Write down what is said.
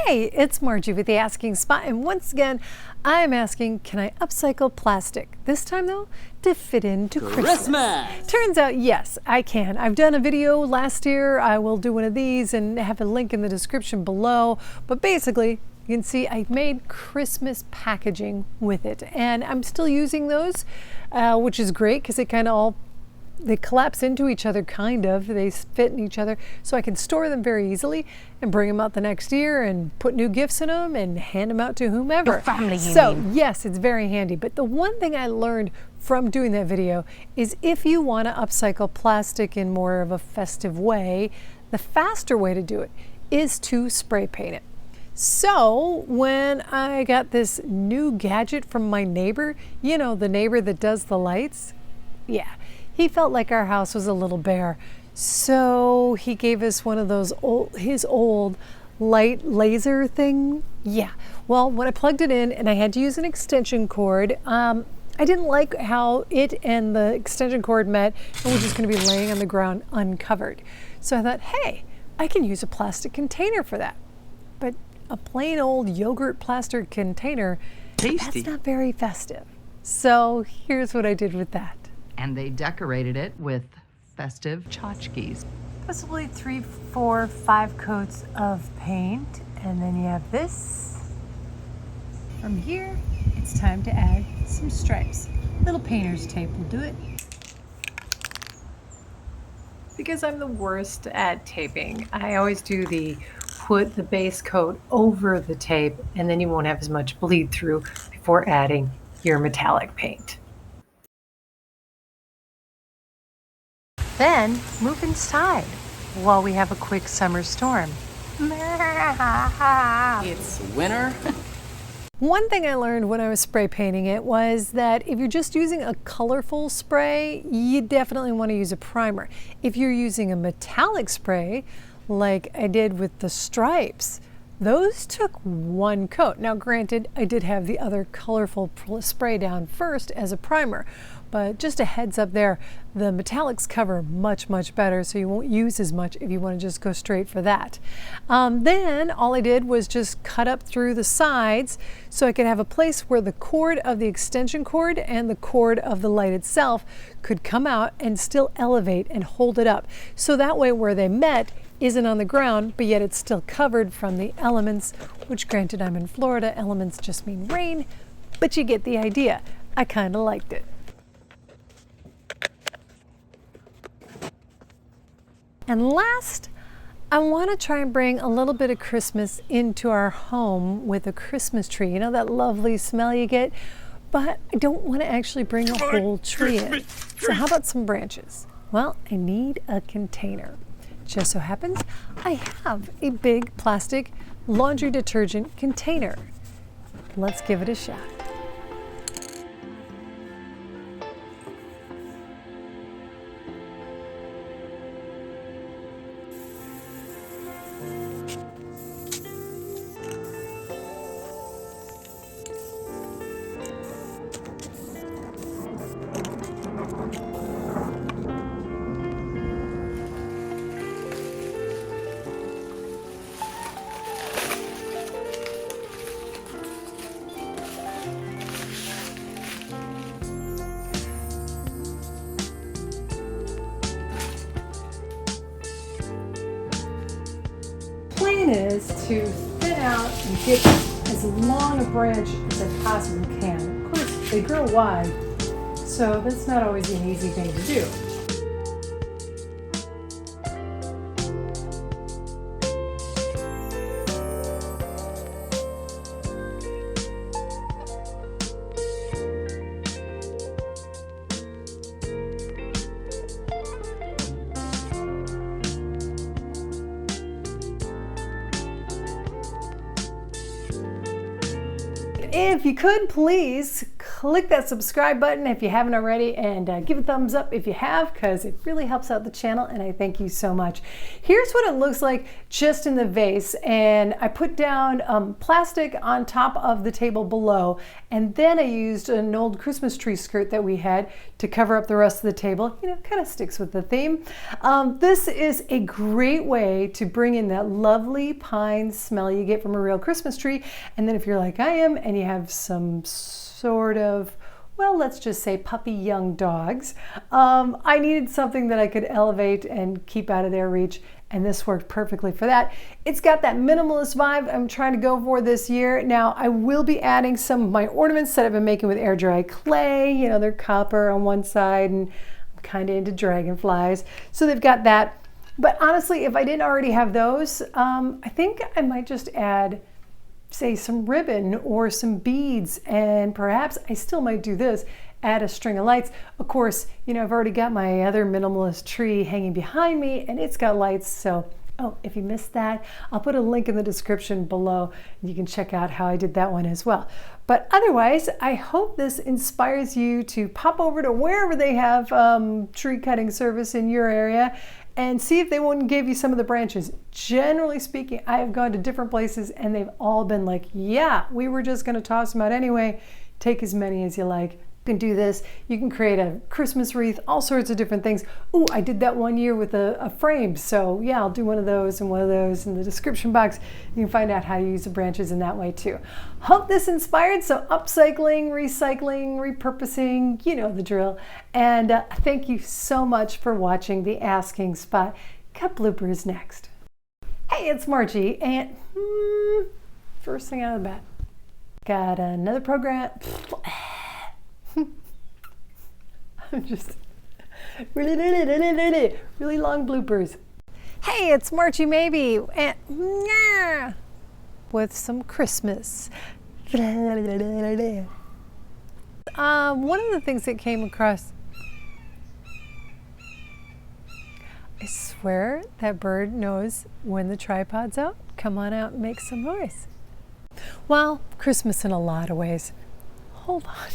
Hey, it's Margie with the Asking Spot, and once again, I'm asking, can I upcycle plastic? This time though, to fit into Christmas. Turns out, yes, I can. I've done a video last year. I will do one of these and have a link in the description below. But basically, you can see I made Christmas packaging with it, and I'm still using those, which is great because they collapse into each other, kind of. They fit in each other, so I can store them very easily and bring them out the next year and put new gifts in them and hand them out to whomever. Your family, you so, mean. yes, it's very handy. But the one thing I learned from doing that video is if you want to upcycle plastic in more of a festive way, the faster way to do it is to spray paint it. So when I got this new gadget from my neighbor, you know, the neighbor that does the lights, yeah. He felt like our house was a little bare, so he gave us one of those his old light laser thing. Yeah, well, when I plugged it in and I had to use an extension cord, I didn't like how it and the extension cord met and was just going to be laying on the ground uncovered. So I thought, hey, I can use a plastic container for that. But a plain old yogurt plastic container, that's not very festive. So here's what I did with that. And they decorated it with festive tchotchkes. Possibly 3, 4, 5 coats of paint, and then you have this. From here, it's time to add some stripes. Little painter's tape will do it. Because I'm the worst at taping, I always do put the base coat over the tape, and then you won't have as much bleed through before adding your metallic paint. Then move inside while we have a quick summer storm. It's winter. One thing I learned when I was spray painting it was that if you're just using a colorful spray, you definitely want to use a primer. If you're using a metallic spray, like I did with the stripes, those took one coat. Now granted, I did have the other colorful spray down first as a primer, but just a heads up there, the metallics cover much, much better, so you won't use as much if you want to just go straight for that. Then all I did was just cut up through the sides so I could have a place where the cord of the extension cord and the cord of the light itself could come out and still elevate and hold it up. So that way where they met isn't on the ground, but yet it's still covered from the elements, which granted I'm in Florida, elements just mean rain, but you get the idea. I kind of liked it. And last, I want to try and bring a little bit of Christmas into our home with a Christmas tree. You know that lovely smell you get? But I don't want to actually bring a whole tree in. So how about some branches? Well, I need a container. Just so happens I have a big plastic laundry detergent container. Let's give it a shot. Plan is to thin out and get as long a branch as I possibly can. Of course, they grow wide, so that's not always an easy thing to do. If you could please click that subscribe button if you haven't already, and give a thumbs up if you have, because it really helps out the channel, and I thank you so much. Here's what it looks like just in the vase, and I put down plastic on top of the table below, and then I used an old Christmas tree skirt that we had to cover up the rest of the table. You know, kind of sticks with the theme. This is a great way to bring in that lovely pine smell you get from a real Christmas tree, and then if you're like I am and you have some sort of, well, let's just say puppy young dogs, I needed something that I could elevate and keep out of their reach, and this worked perfectly for that. It's got that minimalist vibe I'm trying to go for this year. Now, I will be adding some of my ornaments that I've been making with air dry clay. You know, they're copper on one side, and I'm kind of into dragonflies, so they've got that. But honestly, if I didn't already have those, I think I might just add, say, some ribbon or some beads, and perhaps I still might do this, add a string of lights. Of course, you know, I've already got my other minimalist tree hanging behind me, and it's got lights, so oh, if you missed that, I'll put a link in the description below, and you can check out how I did that one as well. But otherwise, I hope this inspires you to pop over to wherever they have tree cutting service in your area and see if they won't give you some of the branches. Generally speaking, I have gone to different places and they've all been like, yeah, we were just gonna toss them out anyway. Take as many as you like. You can do this. You can create a Christmas wreath, all sorts of different things. Ooh, I did that one year with a frame. So yeah, I'll do one of those and one of those in the description box. You can find out how to use the branches in that way too. Hope this inspired. So upcycling, recycling, repurposing, you know the drill. And thank you so much for watching the Asking Spot. Cut bloopers next. Hey, it's Margie, and first thing out of the bat, got another program. I'm just really long bloopers. Hey, it's Margie Maybe, and with some Christmas. One of the things that came across, I swear that bird knows when the tripod's out. Come on out and make some noise. Well, Christmas in a lot of ways. Hold on.